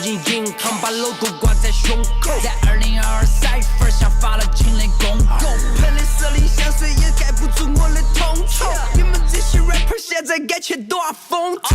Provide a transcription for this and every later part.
进银行，把 logo 挂在胸口。在2022 Cypher 下发了清零公告，喷的色林香水掩盖不住我的痛楚。你们这些 rapper 现在该去多少风头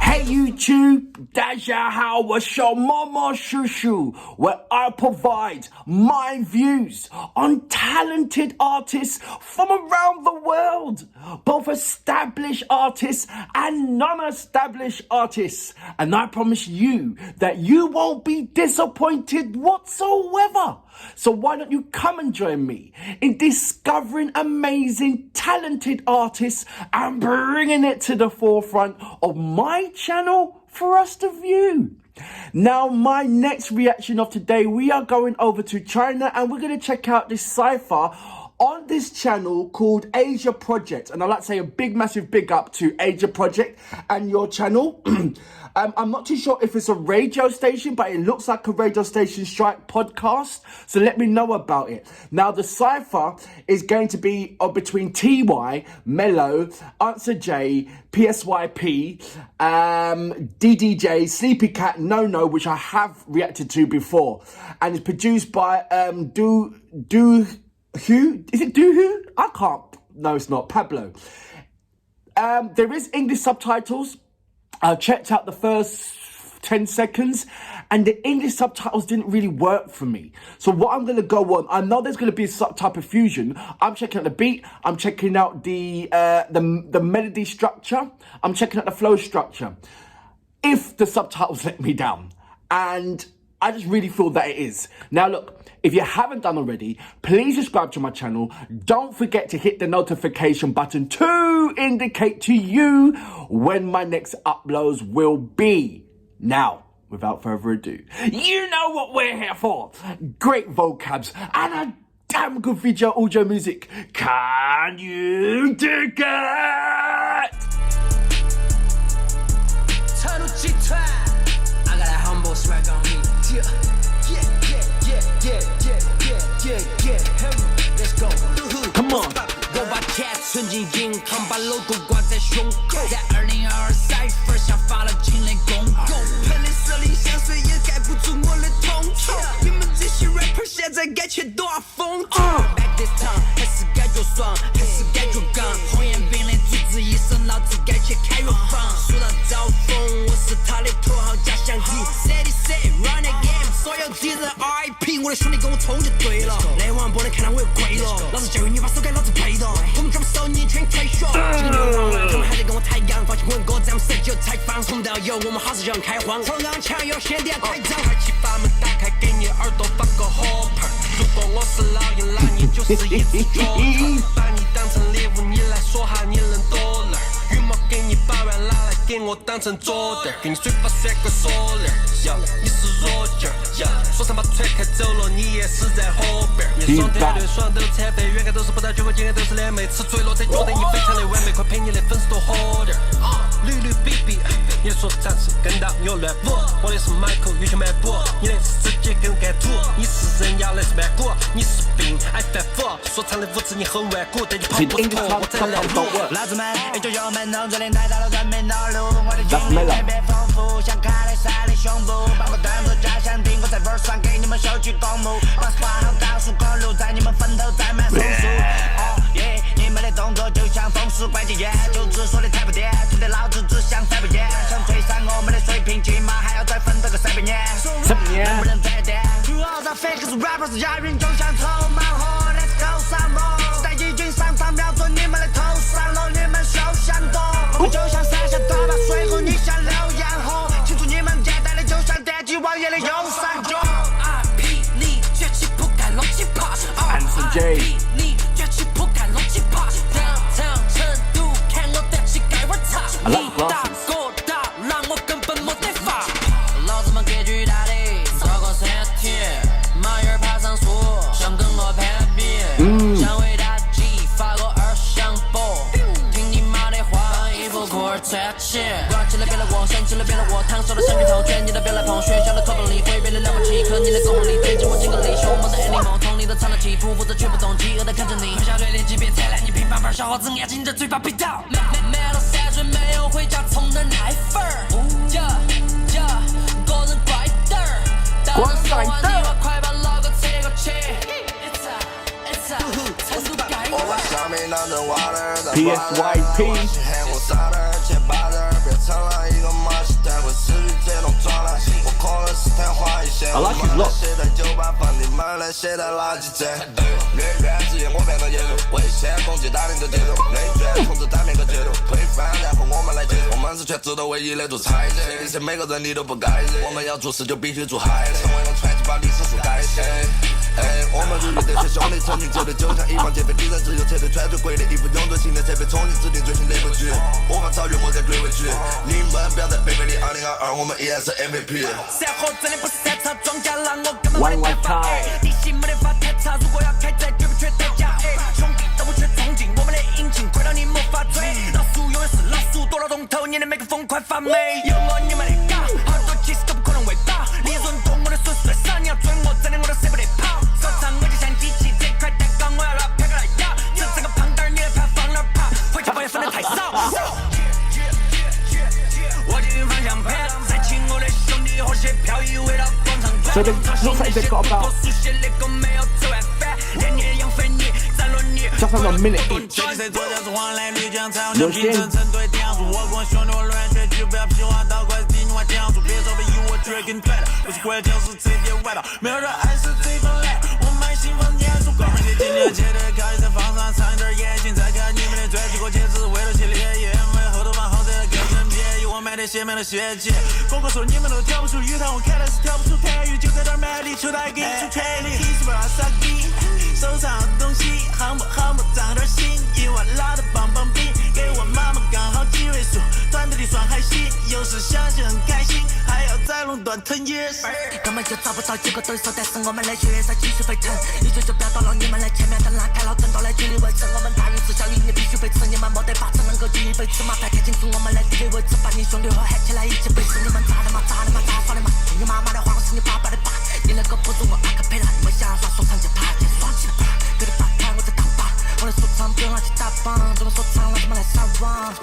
Hey YouTube， 大家好，我是毛毛叔叔 ，where I provide my views on talented artists from around the world, both established artists and non-established artists, and I promise you that you won't be disappointed whatsoever. So why don't you come and join me in discovering amazing, talented artists and bringing it to the forefront of my channel for us to view. Now, my next reaction of today, we are going over to China and we're going to check out this Cypher on this channel called Asia Project. And I'd like to say a big, massive big up to Asia Project and your channel. I'm not too sure if it's a radio station, but it looks like a radio station strike podcast. So let me know about it. Now, the Cypher is going to be between TY, Melo, AnsrJ, Psy.P, DDJ, SleepyCat, KnowKnow, which I have reacted to before. And it's produced by DuHu? Is it DuHu? I can't. No, it's not. Pablo. There is English subtitles. I checked out the first 10 seconds and the English subtitles didn't really work for me. So what I'm going to go on, I know there's going to be some type of fusion. I'm checking out the beat. I'm checking out the melody structure. I'm checking out the flow structure. If the subtitles let me down. And I just really feel that it is. Now look, if you haven't done already, please subscribe to my channel. Don't forget to hit the notification button to indicate to you when my next uploads will be. Now, without further ado, you know what we're here for. Great vocabs and a damn good video audio music. Can you dig it? Tunnel G-Twine. I got that humble swag on me. Yeah. Let's go. Come on. 我把钱存进银行，把 logo 挂在胸口。在2022 Cypher 下发了清零公告，喷的色林香水掩盖不住我的痛楚。你们这些 rapper 现在该去多少风头 ？Back this time， 还是该做爽，还是该做刚？红眼兵的组织一声，老子该去开药房。输到招风，我是他的头号假想敌。Steady set run the game， 所有敌人 RIP， 我的兄弟跟我冲就对了。来王不能看到我又跪了，老子教育你把手给老子背了。我们抓不手你全退学。几个流氓玩，他们还在跟我抬杠，放起文革咱们设计有采访，从到有我们好事就能开荒。黄冈强有先点开张，快去把门打开，给你耳朵放个火盆。如果我是老鹰，那你就是一只脚腿，把你当成猎物，你来说哈你能多累？羽毛给你8万，拿来给我当成坐垫，给你嘴巴甩个锁链。你是弱劲儿，说唱把船开走了，你也死在河边。你爽团队爽都残废，原该都是不到9块钱，都是两枚，吃醉了才觉得你非常的完美，快陪你的粉丝多喝点。绿绿比比，你的说唱是跟到又乱舞，我的是迈克雨去漫步，你的是直接跟干土，你是人妖的是曼谷，你是病爱反腐，说唱的舞姿你很顽固，但你跑不脱，我在来路。老子们也就有门弄，这里太大了人没脑路，我的经历特别丰富，像卡雷萨的胸部。把我端入家乡，听我在 verse 上给你们秀取公墓，88号高速公路在你们坟头栽满松树。哦耶，你们的动作就像风速关节炎，就只说的太不掂，图的老子只想再不见，想追上我们的水平，起码还要再奋斗个300年。能不能再点？主要在 fake 是 rappers 押韵就像臭毛火 ，Let's go 上路，时代已经上场，瞄准你们的头上了，你们休想躲，我们就像三峡大坝水库，你像浏阳河。就像电击王爷的右上角 ，RP 你崛起不敢乱七八 ，RP 你崛起不敢乱七八，当成都看我的膝盖玩擦，你大哥大让我根本没得法，老子们格局大的超过3天，马眼爬上树，想跟我攀比，想为大计发个2响波，听你妈的话，一步裤儿穿起，挂起来别了我，想起来别了我，烫手的橡皮头卷。别来碰学校的课本里会变得了不起，可你的功力对着我尽个力，凶猛的 animal， 从你的苍老气，匍匐着却不动，饥饿的看着你，快下对联级别再来，你平板板小伙子眼睛着嘴巴闭到。Melo 3岁没有回家冲的那一份儿，帅的。PSYP。I like his look. 全知道唯一的做才子，这些每个人你都不该惹。我们要做事就必须做嗨的，成为了传奇，把历史书改写。我们如遇这些兄弟，曾经绝对就像一帮劫匪敌人，只有撤退穿着鬼的衣服，用着新的设备，重新制定最新的部局。我方超越我在追尾局，你们不要再背背离2022，我们依然是 MVP。山河真的不是山场，庄稼让我根本没得法。底细没得法太差，如果要开战，绝不缺代价。兄弟都不缺冲劲，我们的引擎快到你没法追。老鼠永远是老鼠，躲到洞头，你的麦克风快发霉。有我你们的嘎，好多其实都不可能围打。利润多我的损失少，你要追我，真的我都舍不得跑。说唱我就像机器，这块蛋糕我要拿拍个来压。就这个胖蛋儿，你的盘放哪儿爬？回家把也分得太少。我进方向盘，再请我的兄弟伙些漂移围绕广场转。这个路赛在搞搞。加上了 minute 1。刘星。没有人爱是最本来，我买新房严肃高，今年接着考虑在房上藏点眼睛，再看你们的专辑过节制，为了系列因为后头把豪宅更成便宜，我买的鞋买了血迹。哥哥说你们都跳不出鱼塘，我看来是跳不出台语，就在这儿卖力，求大给出彩礼。提示吧傻逼，收藏的东西，好不好不长点心，一碗辣的棒棒冰，给我妈妈刚好几位数，团队里算还行，有时想起很开心，还要再垄断藤也是。根本就找不到几个对手，但是我们的血在继续沸腾，199飙到了你们的前面，等拉开了更多的距离维持，我们大鱼吃小鱼，你必须被吃，你们没得法子能够举一杯吃马牌，看清楚我们的地理位置，把你兄弟伙喊起来一起背吃，你们咋的嘛咋的嘛咋耍的嘛，听你妈妈的话，我是你爸爸的爸，你那个不如我阿克佩拉，你们想耍说唱就趴，耍起来吧，给你爸看我在打靶，我的说唱不用拿去打榜，怎么说唱了怎么来撒网，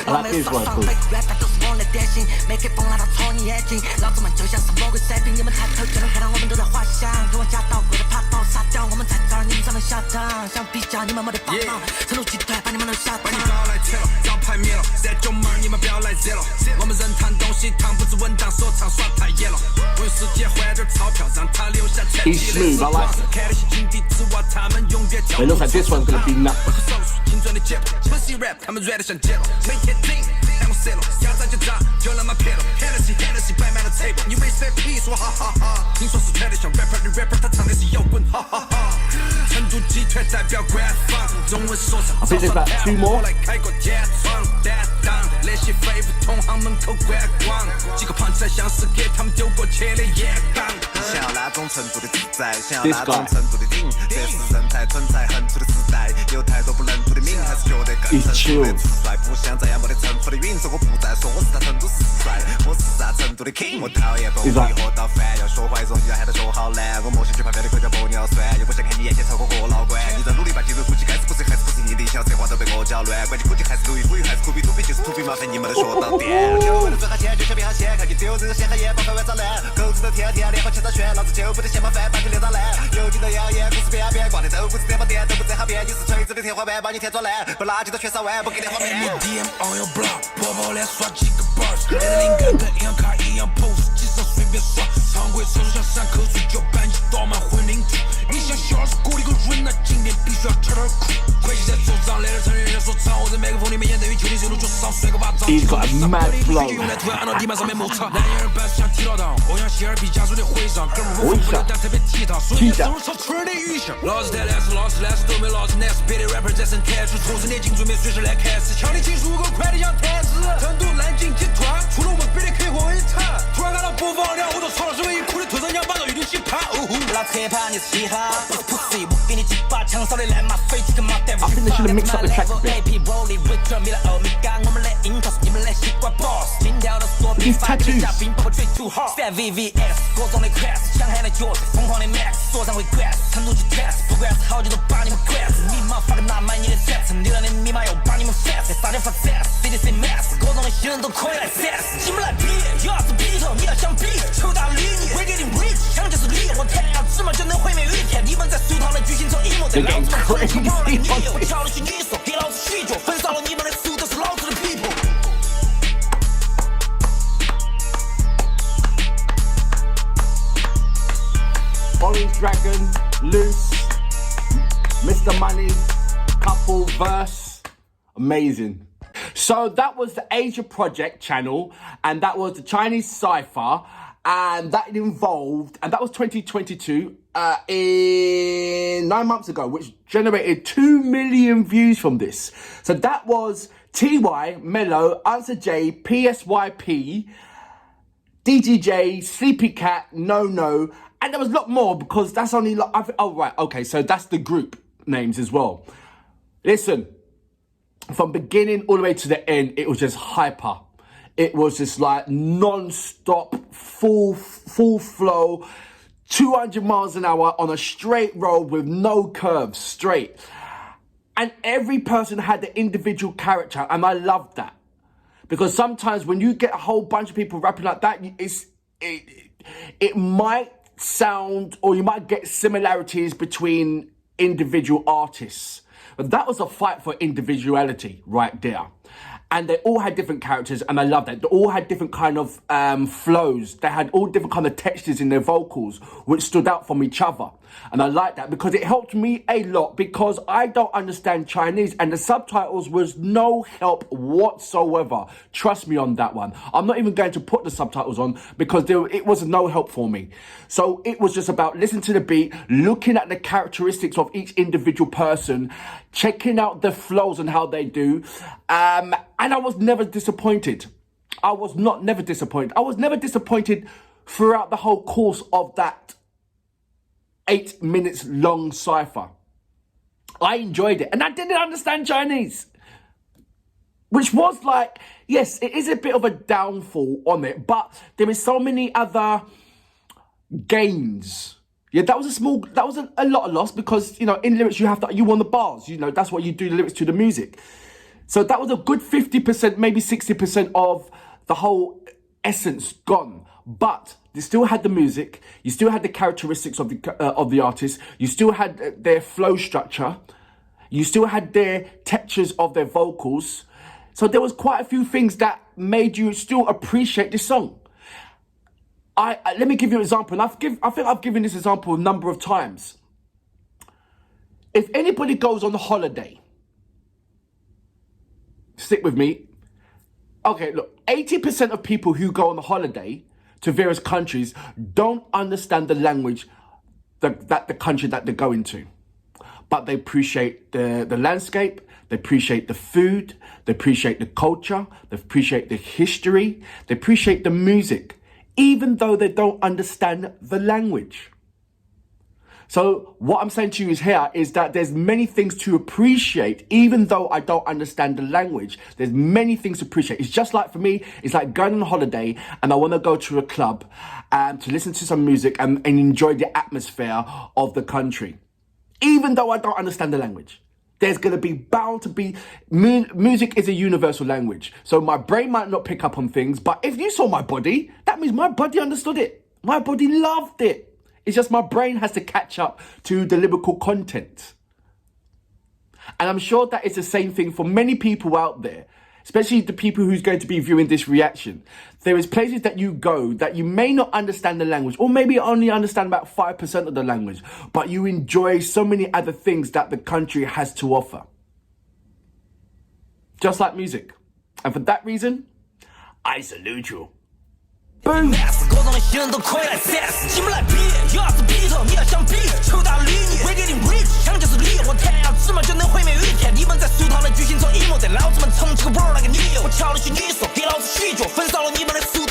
我没有耍上背，rap 都是我的典型，没给风拉到戳你眼睛，老子们就像是魔鬼伞兵，你们抬头就能看到我们都在滑翔，给我加到贵的爬到杀掉，我们在这儿你们才能下场，想比较你们没得帮忙，成都集团把你们都下场。把你不要来扯了，招牌灭了，396门你们不要来惹了，我们人谈东西谈不止文档，说唱耍太野了，我用时间换点钞票，让他留下传奇的史料。看那些井底之蛙，他们永远跳不出。this one's gonna be nuts. 精准的节奏 ，pussy rap， 他们 rap 得像节奏，每天顶，让我 set 了，要炸就炸，就那么撇了 ，Hennessy 摆满了 table， 你为 SleepyCat 说哈哈哈，听说是穿得像 rapper 的 rapper， 他唱的是摇滚，哈哈哈。成都集团代表官方，中文说唱，早上我来开个天窗，担当那些废物同行门口观光，几个胖起来像是给他们丢过去的烟缸。想要那种程度的自在，想要那种程度的顶，这是人才存在横出的时代，有太多不能读的名，还是觉得更成熟的直率，不想再也没得城府的云，说我不再说我是他成都市帅，我是啥成都的 king， 我讨厌风一喝到烦，要学坏容易要喊他学好难，我莫想去旁边的口叫玻尿酸，又不想看你眼前超过过老关，你在努力把技术估计该是不是还是不是你的小策划都被我搅乱，关键估计还是路易富裕还是酷比土比就是土比麻烦你们都学到点，就为了赚下钱就想变下钱，看你只有这个闲哈眼把饭碗找烂，狗子都天天连环欠到拳，老子就不得嫌麻烦把你连打烂，有劲的谣言故事边边挂的都不是这帮店都不在哈边，你是锤子的天花板把你天抓烂，把垃圾都全扫完不给你画面。DM on your block， 波波脸刷几个 bars， 你的灵感跟银行卡一样 pose， 机上随便耍，常规抽出像山口水就把你倒满混凝土，你想小儿子过的个润，那今天必须要吃点苦。会计在桌上来点成人家说唱，我在麦克风里面演等于90度就是上摔个巴掌。He's got a mad flow。用来涂按到地板上面摩擦，男人办事像剃刀党，我像希尔比加速的会上，哥们儿我不了但特别倜傥，所以收入超村的鱼香。老子太烂是老子烂是都没老子难是别的 rapper 在生态出，抽身的精准备随时来开始，抢的技术够快的像太子。成都南京集团，除了我别的可以混为一谈，突然看到播放量，我都超了是唯一哭的头上娘把到有点奇葩。老扯怕你是嘻哈，不是 pussy， 我给你几把枪烧的烂马飞机跟马蛋。I think they should have mixed up the track a bit. These tattoos. VVS 各种的 class， 强悍的脚，疯狂的 max， 说唱会 grass， 成都去 test， 不管是好久都把你们 grass， 密码发个拿满你的 set， 流量的密码要把你们 fast， 撒点发 test，CDC mass， 各种的新人都可以来 fast， 进不来比，有啥子比头，你要想比，求大利益，会给你 reach， 抢就是理由， They're getting crazy on 我 this. 敲的是你手，给老子续酒，焚烧了你们的书，都是老子的 people。Orange Dragon, Loose, Mr. Money, Couple, Verse, amazing. So that was the Asia Project channel, and that was the Chinese Cypher, and that involved, and that was 2022, in 9 months ago, which generated 2 million views from this. So that was TY, Melo, AnsrJ, Psy.P, DGJ, SleepyCat, KnowKnow, and there was a lot more because that's only like, oh right, okay, so that's the group names as well. Listen, from beginning all the way to the end, it was just hyper. It was just like non-stop, full flow, 200 miles an hour on a straight road with no curves, straight. And every person had their individual character, and I loved that. Because sometimes when you get a whole bunch of people rapping like that, it might sound, or you might get similarities between individual artists. But that was a fight for individuality right there. And they all had different characters, and I love that. They all had different kind of flows. They had all different kind of textures in their vocals, which stood out from each other. And I like that because it helped me a lot, because I don't understand Chinese, and the subtitles was no help whatsoever. Trust me on that one. I'm not even going to put the subtitles on because it was no help for me. So it was just about listening to the beat, looking at the characteristics of each individual person, checking out the flows and how they do. And I was never disappointed. I was never disappointed. I was never disappointed throughout the whole course of that 8 minutes long cypher. I enjoyed it, and I didn't understand Chinese, which was like, yes, it is a bit of a downfall on it, but there is so many other gains. Yeah, that was a lot of loss, because, you know, in lyrics you want the bars, you know, that's what you do, the lyrics to the music. So that was a good 50%, maybe 60% of the whole essence gone. But they still had the music, you still had the characteristics of the artist, you still had their flow structure, you still had their textures of their vocals. So there was quite a few things that made you still appreciate this song. Let me give you an example, and I think I've given this example a number of times. If anybody goes on holiday, stick with me. Okay, look, 80% of people who go on a holiday to various countries don't understand the language that the country that they're going to. But they appreciate the landscape, they appreciate the food, they appreciate the culture, they appreciate the history, they appreciate the music, even though they don't understand the language. So what I'm saying to you is that there's many things to appreciate, even though I don't understand the language. There's many things to appreciate. It's just like, for me, it's like going on holiday and I want to go to a club to listen to some music and enjoy the atmosphere of the country. Even though I don't understand the language, there's going to be bound to be, music is a universal language. So my brain might not pick up on things, but if you saw my body, that means my body understood it. My body loved it. It's just my brain has to catch up to the lyrical content. And I'm sure that it's the same thing for many people out there, especially the people who's going to be viewing this reaction. There is places that you go that you may not understand the language, or maybe only understand about 5% of the language, but you enjoy so many other things that the country has to offer. Just like music. And for that reason, I salute you. Boom! 各种的新人都可以来 test， 你们来比，有20比头，你要想比，求大理你，为给你 rich， 想就是理，我弹要芝麻就能毁灭一天，你们在俗套的剧情中 emo， 在老子们重启个 world 那个理由，我敲的是你手，给老子续酒，焚烧了你们的书。